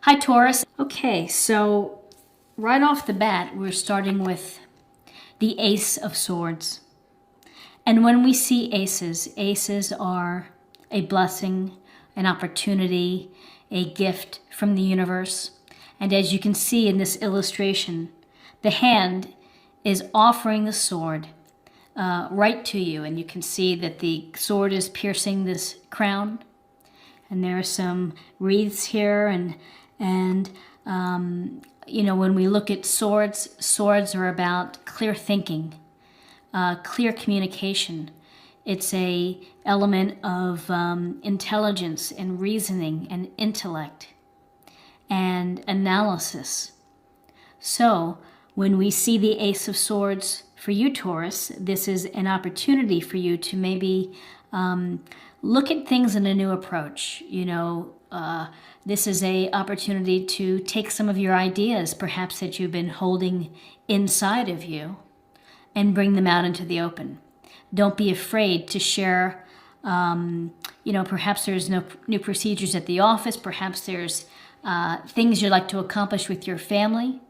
Hi, Taurus. Okay, so right off the bat, we're starting with the Ace of Swords. And when we see aces, aces are a blessing, an opportunity, a gift from the universe. And as you can see in this illustration, the hand is offering the sword right to you. And you can see that the sword is piercing this crown. And there are some wreaths here, and when we look at swords, swords are about clear thinking, clear communication. It's a element of intelligence and reasoning and intellect and analysis. So when we see the Ace of Swords for you, Taurus, this is an opportunity for you to maybe look at things in a new approach. This is a opportunity to take some of your ideas, perhaps that you've been holding inside of you, and bring them out into the open. Don't be afraid to share. Perhaps there's no new procedures at the office. Perhaps there's things you'd like to accomplish with your family,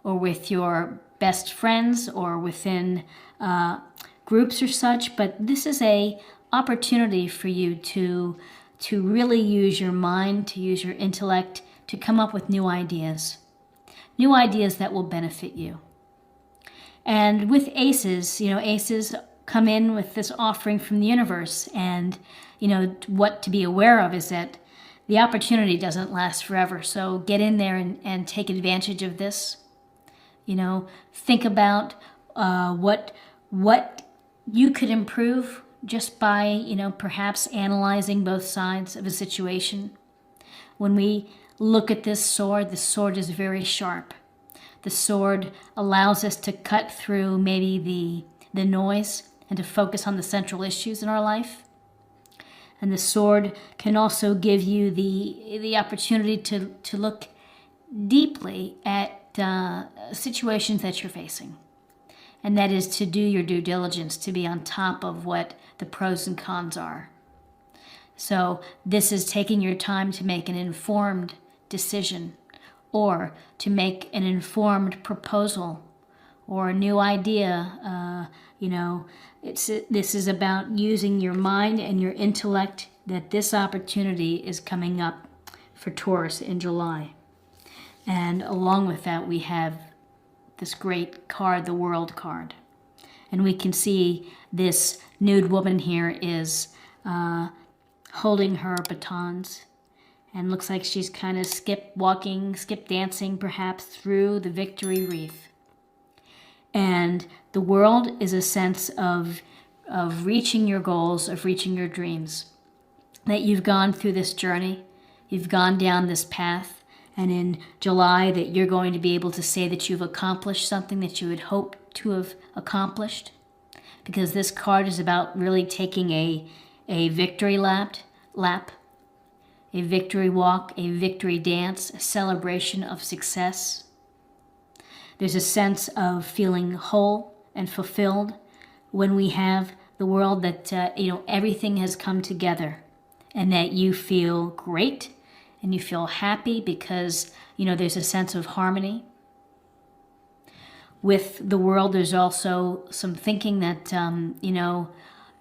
or with your best friends, or within groups or such. But this is a opportunity for you to really use your mind, to use your intellect, to come up with new ideas that will benefit you. And with aces, aces come in with this offering from the universe. And, what to be aware of is that the opportunity doesn't last forever. So get in there and take advantage of this. Think about what you could improve just by, perhaps analyzing both sides of a situation. When we look at this sword, the sword is very sharp. The sword allows us to cut through maybe the noise and to focus on the central issues in our life. And the sword can also give you the opportunity to look deeply at situations that you're facing. And that is to do your due diligence, to be on top of what the pros and cons are. So this is taking your time to make an informed decision, or to make an informed proposal or a new idea. This is about using your mind and your intellect, that this opportunity is coming up for Taurus in July. And along with that, we have this great card, the World card. And we can see this nude woman here is holding her batons, and looks like she's kind of skip dancing perhaps through the victory wreath. And the world is a sense of reaching your goals, of reaching your dreams. That you've gone through this journey, you've gone down this path, and in July that you're going to be able to say that you've accomplished something that you had hoped to have accomplished. Because this card is about really taking a victory lap, a victory walk, a victory dance, a celebration of success. There's a sense of feeling whole and fulfilled when we have the world, that everything has come together, and that you feel great and you feel happy because there's a sense of harmony. With the world, there's also some thinking that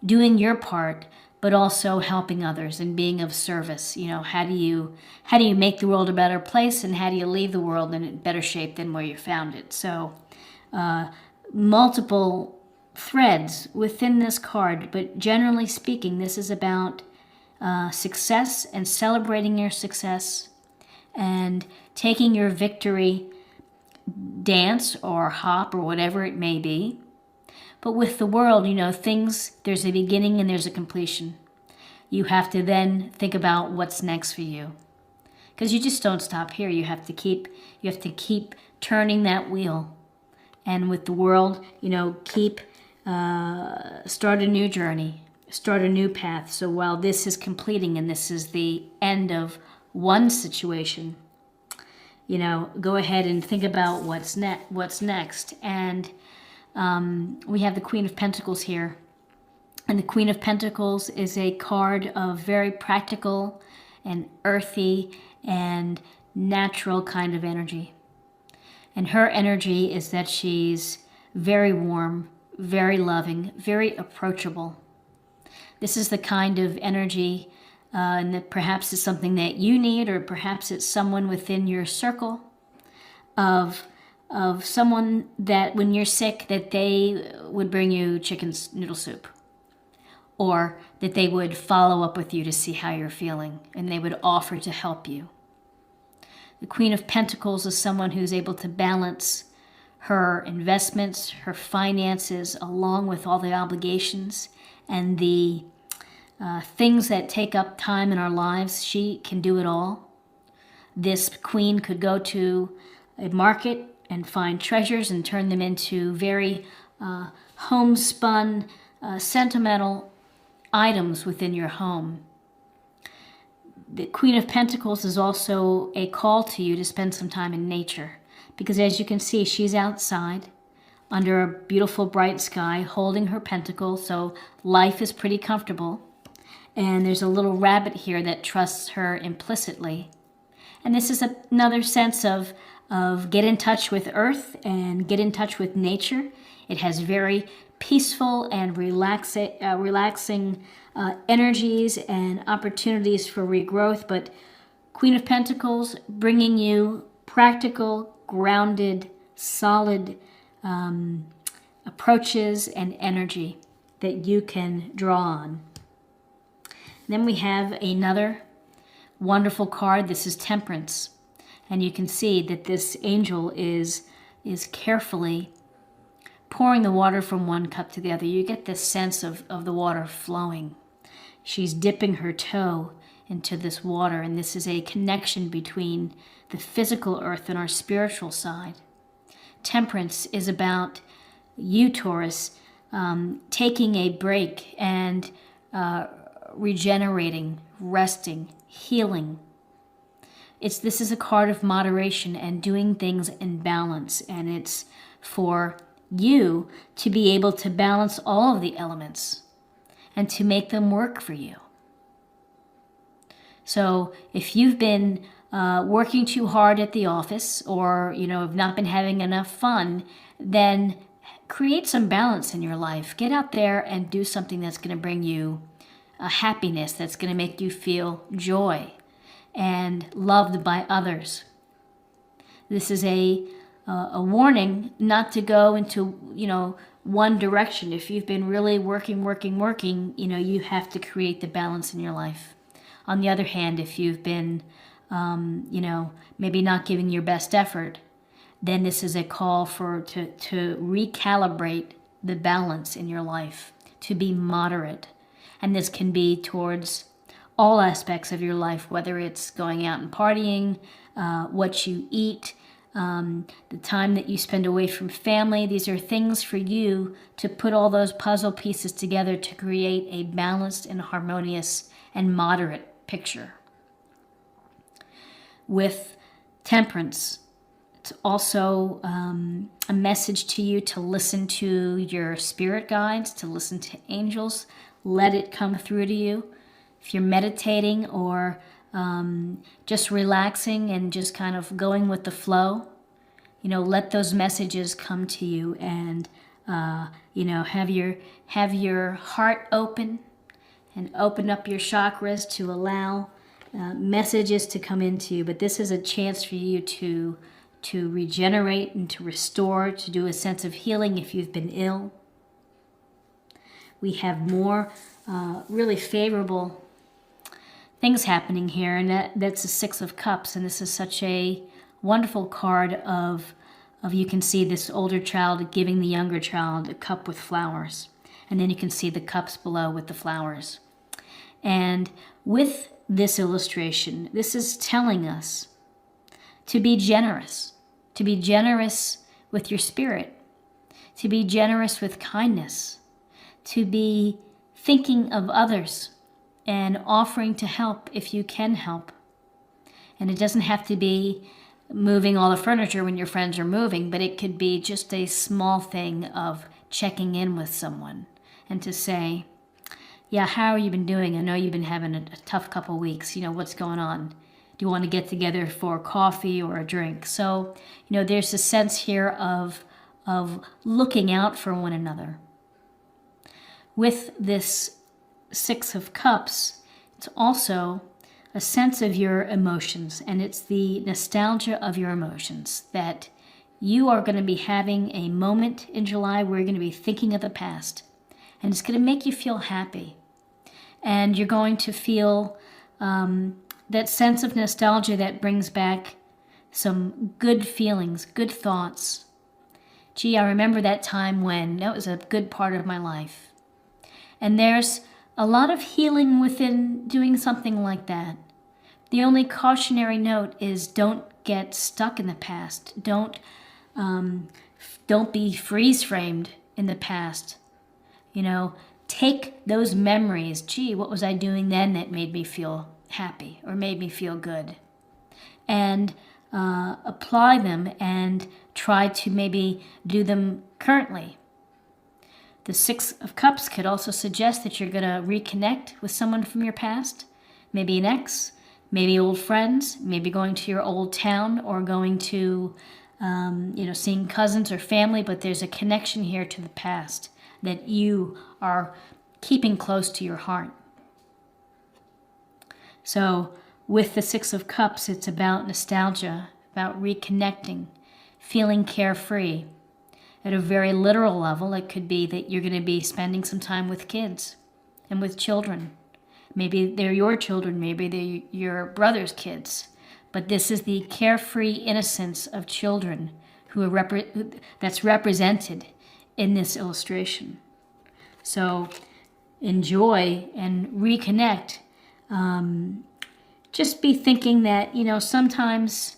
doing your part, but also helping others and being of service. How do you make the world a better place, and how do you leave the world in better shape than where you found it? So multiple threads within this card, but generally speaking, this is about success and celebrating your success and taking your victory dance or hop or whatever it may be. But with the world, there's a beginning and there's a completion. You have to then think about what's next for you, because you just don't stop here. You have to keep turning that wheel. And with the world, start a new journey, start a new path. So while this is completing and this is the end of one situation, go ahead and think about what's next. And we have the Queen of Pentacles here. And the Queen of Pentacles is a card of very practical and earthy and natural kind of energy. And her energy is that she's very warm, very loving, very approachable. This is the kind of energy, and that perhaps it's something that you need, or perhaps it's someone within your circle of someone that when you're sick, that they would bring you chicken noodle soup, or that they would follow up with you to see how you're feeling, and they would offer to help you. The Queen of Pentacles is someone who's able to balance her investments, her finances, along with all the obligations and the things that take up time in our lives. She can do it all. This queen could go to a market and find treasures and turn them into very homespun, sentimental items within your home. The Queen of Pentacles is also a call to you to spend some time in nature, because as you can see, she's outside under a beautiful bright sky holding her pentacle, so life is pretty comfortable. And there's a little rabbit here that trusts her implicitly. And this is another sense of get in touch with earth and get in touch with nature. It has very peaceful and relaxing energies and opportunities for regrowth. But Queen of Pentacles bringing you practical, grounded, solid approaches and energy that you can draw on. Then we have another wonderful card. This is Temperance. And you can see that this angel is carefully pouring the water from one cup to the other. You get this sense of the water flowing. She's dipping her toe into this water, and this is a connection between the physical earth and our spiritual side. Temperance is about you, Taurus, taking a break and regenerating, resting, healing. This is a card of moderation and doing things in balance, and it's for you to be able to balance all of the elements and to make them work for you. So if you've been working too hard at the office, or have not been having enough fun, then create some balance in your life. Get out there and do something that's going to bring you happiness, that's going to make you feel joy and loved by others. This is a warning not to go into one direction. If you've been really working, you have to create the balance in your life. On the other hand, if you've been maybe not giving your best effort, then this is a call to recalibrate the balance in your life, to be moderate. And this can be towards all aspects of your life, whether it's going out and partying, what you eat, the time that you spend away from family. These are things for you to put all those puzzle pieces together to create a balanced and harmonious and moderate picture. With Temperance, it's also a message to you to listen to your spirit guides, to listen to angels. Let it come through to you. If you're meditating or just relaxing and just kind of going with the flow, let those messages come to you, and have your heart open and open up your chakras to allow messages to come into you. But this is a chance for you to regenerate and to restore, to do a sense of healing if you've been ill. We have more really favorable things happening here, and that's the Six of Cups, and this is such a wonderful card of you can see this older child giving the younger child a cup with flowers, and then you can see the cups below with the flowers. And with this illustration, this is telling us to be generous with your spirit, to be generous with kindness, to be thinking of others and offering to help if you can help. And it doesn't have to be moving all the furniture when your friends are moving, but it could be just a small thing of checking in with someone and to say, yeah, how have you been doing? I know you've been having a tough couple weeks. What's going on? Do you want to get together for coffee or a drink? So, there's a sense here of looking out for one another. With this Six of Cups, it's also a sense of your emotions, and it's the nostalgia of your emotions, that you are going to be having a moment in July where you're going to be thinking of the past, and it's going to make you feel happy. And you're going to feel that sense of nostalgia that brings back some good feelings, good thoughts. Gee, I remember that time when that was a good part of my life. And there's a lot of healing within doing something like that. The only cautionary note is don't get stuck in the past. Don't be freeze-framed in the past. Take those memories. Gee, what was I doing then that made me feel happy or made me feel good? And apply them and try to maybe do them currently. The Six of Cups could also suggest that you're going to reconnect with someone from your past, maybe an ex, maybe old friends, maybe going to your old town or going to, seeing cousins or family, but there's a connection here to the past that you are keeping close to your heart. So with the Six of Cups, it's about nostalgia, about reconnecting, feeling carefree. At a very literal level, it could be that you're going to be spending some time with kids and with children. Maybe they're your children, maybe they're your brother's kids. But this is the carefree innocence of children that's represented in this illustration. So enjoy and reconnect. Just be thinking that, sometimes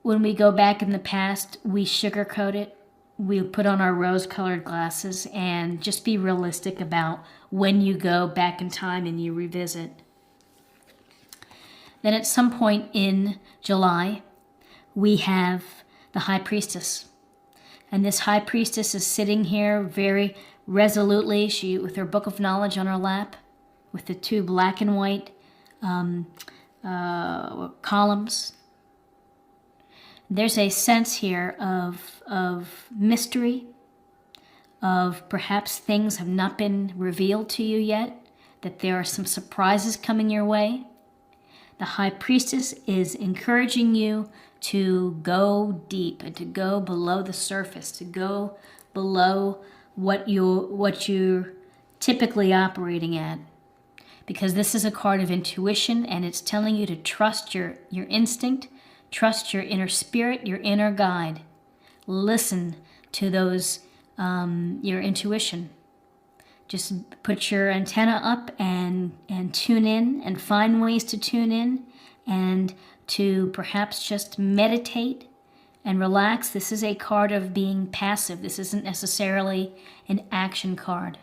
when we go back in the past, we sugarcoat it. We put on our rose-colored glasses, and just be realistic about when you go back in time and you revisit. Then at some point in July, we have the High Priestess. And this High Priestess is sitting here very resolutely, she with her book of knowledge on her lap, with the two black and white columns. There's a sense here of mystery, of perhaps things have not been revealed to you yet, that there are some surprises coming your way. The High Priestess is encouraging you to go deep and to go below the surface, to go below what you're typically operating at. Because this is a card of intuition, and it's telling you to trust your instinct, trust your inner spirit, your inner guide. Listen to those, your intuition. Just put your antenna up and tune in and find ways to tune in and to perhaps just meditate and relax. This is a card of being passive. This isn't necessarily an action card.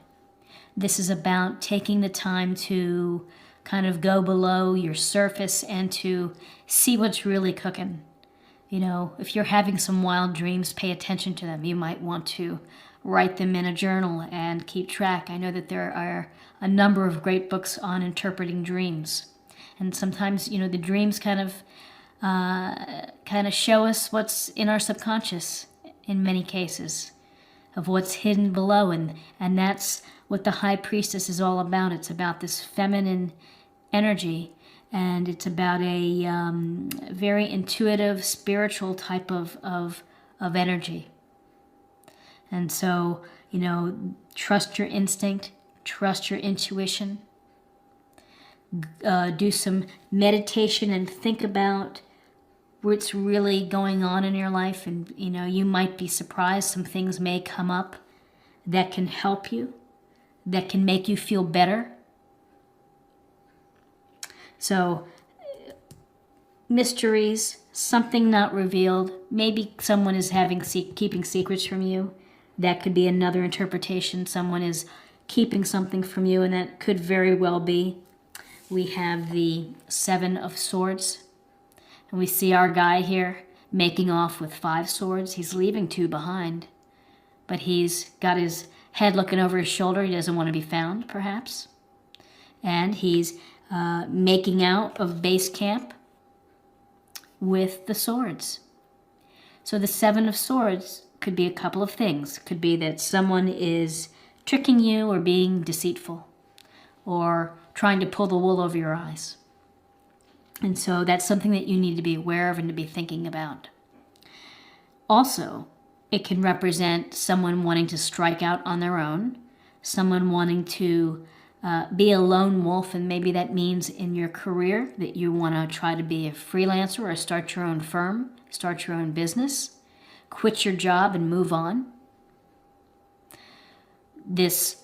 This is about taking the time to kind of go below your surface and to see what's really cooking. If you're having some wild dreams, pay attention to them. You might want to write them in a journal and keep track. I know that there are a number of great books on interpreting dreams. And sometimes, the dreams kind of show us what's in our subconscious in many cases, of what's hidden below. And that's what the High Priestess is all about. It's about this feminine energy, and it's about a very intuitive, spiritual type of energy. And so, trust your instinct, trust your intuition, do some meditation and think about what's really going on in your life. And, you might be surprised. Some things may come up that can help you, that can make you feel better. So, mysteries, something not revealed. Maybe someone is keeping secrets from you. That could be another interpretation. Someone is keeping something from you, and that could very well be. We have the Seven of Swords, and we see our guy here making off with 5 swords. He's leaving 2 behind, but he's got his head looking over his shoulder. He doesn't want to be found, perhaps. And he's making out of base camp. with the swords. So the Seven of Swords could be a couple of things. Could be that someone is tricking you or being deceitful or trying to pull the wool over your eyes. And so that's something that you need to be aware of and to be thinking about. Also, it can represent someone wanting to strike out on their own, someone wanting to be a lone wolf, and maybe that means in your career that you want to try to be a freelancer or start your own firm, start your own business, quit your job and move on. This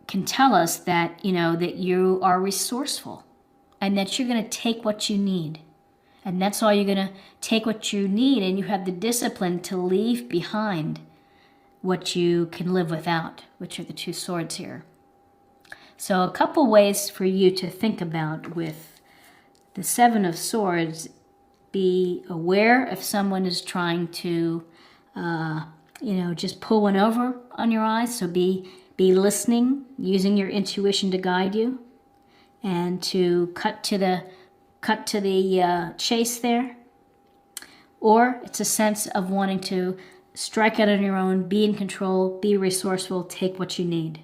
can tell us that, that you are resourceful and that you're going to take what you need. And that's all, you're going to take what you need, and you have the discipline to leave behind what you can live without, which are the two swords here. So a couple ways for you to think about with the Seven of Swords. Be aware if someone is trying to, just pull one over on your eyes. So be listening, using your intuition to guide you, and to cut to the chase there. Or it's a sense of wanting to strike out on your own, be in control, be resourceful, take what you need.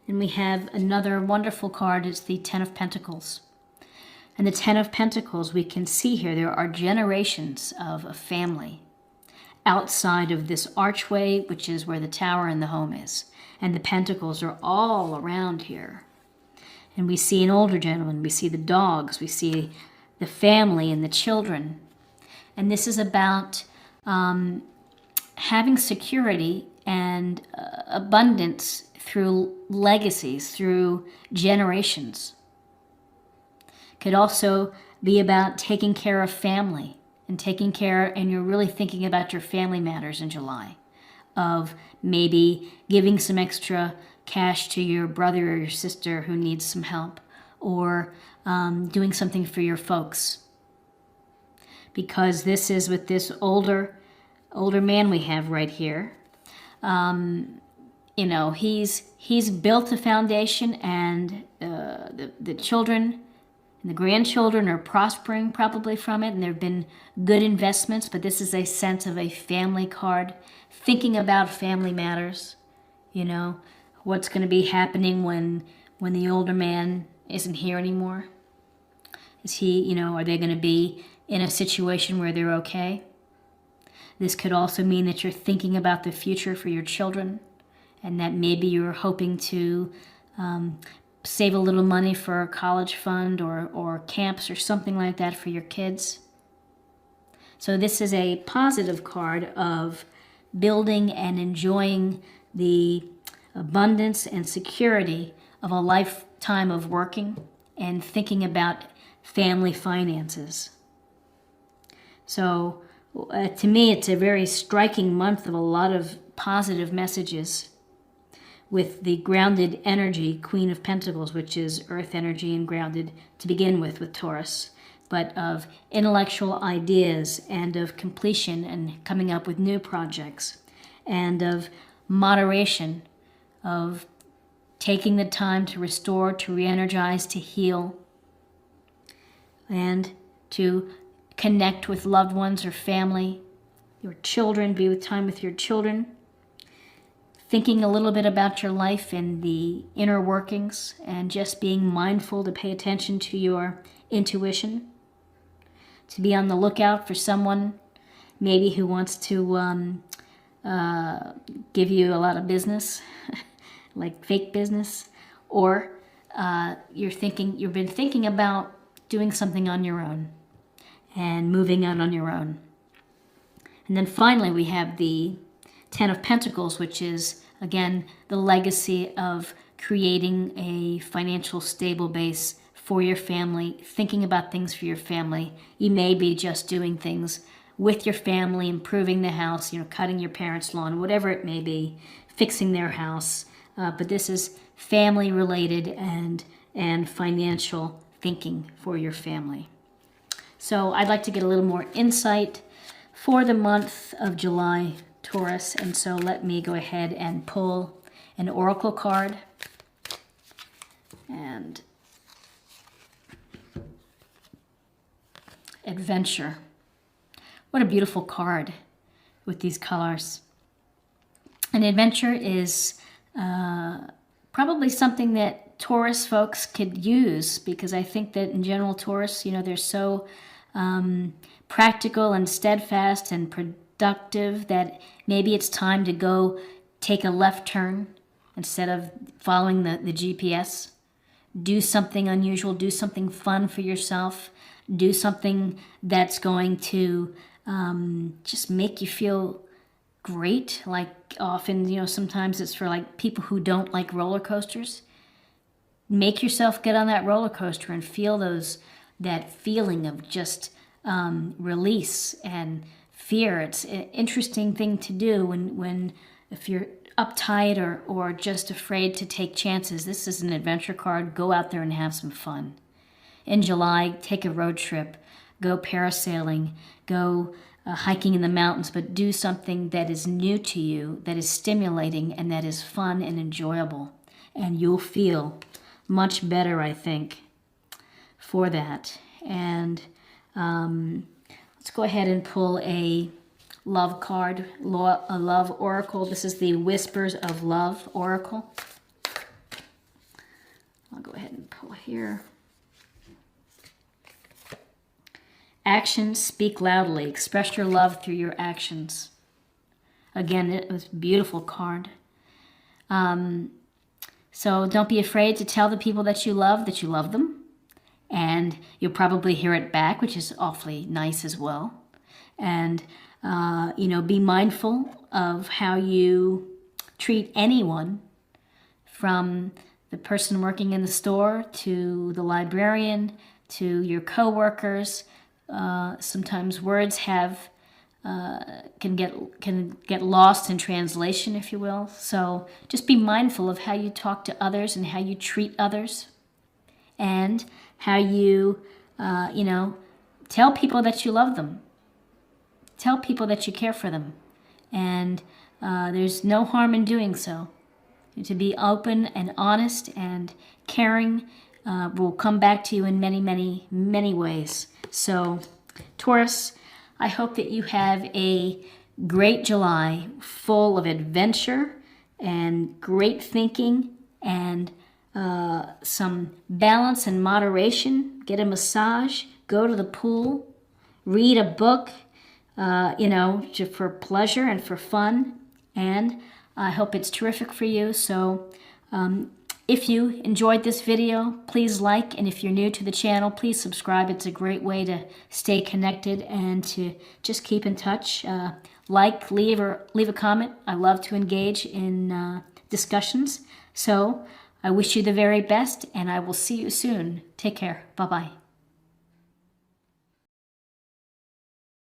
And we have another wonderful card. It's the Ten of Pentacles. And the Ten of Pentacles, we can see here, there are generations of a family outside of this archway, which is where the tower and the home is. And the pentacles are all around here. And we see an older gentleman, we see the dogs, we see the family and the children. And this is about having security and abundance through legacies, through generations. Could also be about taking care of family and you're really thinking about your family matters in July, of maybe giving some extra cash to your brother or your sister who needs some help, or doing something for your folks. Because this is with this older man we have right here. He's built a foundation, and the children and the grandchildren are prospering probably from it, and there have been good investments, but this is a sense of a family card, thinking about family matters, what's going to be happening when the older man isn't here anymore. Is he, are they going to be in a situation where they're okay? This could also mean that you're thinking about the future for your children, and that maybe you're hoping to save a little money for a college fund or camps or something like that for your kids. So this is a positive card of building and enjoying the abundance and security of a lifetime of working and thinking about family finances. So to me, it's a very striking month of a lot of positive messages, with the grounded energy, Queen of Pentacles, which is earth energy and grounded to begin with Taurus, but of intellectual ideas and of completion and coming up with new projects, and of moderation, of taking the time to restore, to re-energize, to heal, and to connect with loved ones or family, your children, be with time with your children. Thinking a little bit about your life and the inner workings, and just being mindful to pay attention to your intuition, to be on the lookout for someone maybe who wants to give you a lot of business, like fake business, or you've been thinking about doing something on your own and moving out on your own. And then finally we have the Ten of Pentacles, which is, again, the legacy of creating a financial stable base for your family, thinking about things for your family. You may be just doing things with your family, improving the house, cutting your parents' lawn, whatever it may be, fixing their house. But this is family related and financial thinking for your family. So I'd like to get a little more insight for the month of July, Taurus, and so let me go ahead and pull an oracle card. And adventure. What a beautiful card with these colors. An adventure is probably something that Taurus folks could use, because I think that in general Taurus, they're so practical and steadfast and productive that maybe it's time to go take a left turn instead of following the GPS. Do something unusual, do something fun for yourself, do something that's going to just make you feel great. Like often, sometimes it's for like people who don't like roller coasters. Make yourself get on that roller coaster and feel that feeling of just release and fear. It's an interesting thing to do when if you're uptight or just afraid to take chances. This is an adventure card. Go out there and have some fun. In July, take a road trip, go parasailing, go hiking in the mountains, but do something that is new to you, that is stimulating, and that is fun and enjoyable. And you'll feel much better, I think, for that. And let's go ahead and pull a love card, a love oracle. This is the Whispers of Love oracle. I'll go ahead and pull here. Actions speak loudly. Express your love through your actions. Again, it was a beautiful card. So don't be afraid to tell the people that you love them. And you'll probably hear it back, which is awfully nice as well. And, be mindful of how you treat anyone, from the person working in the store to the librarian to your coworkers. Sometimes words can get lost in translation, if you will. So just be mindful of how you talk to others and how you treat others, and how you, tell people that you love them. Tell people that you care for them. And there's no harm in doing so. To be open and honest and caring will come back to you in many, many, many ways. So, Taurus, I hope that you have a great July full of adventure and great thinking and some balance and moderation. Get a massage, go to the pool, read a book, for pleasure and for fun. And I hope it's terrific for you. So if you enjoyed this video, please like, and if you're new to the channel, please subscribe. It's a great way to stay connected and to just keep in touch. Leave a comment. I love to engage in discussions. So I wish you the very best, and I will see you soon. Take care. Bye-bye.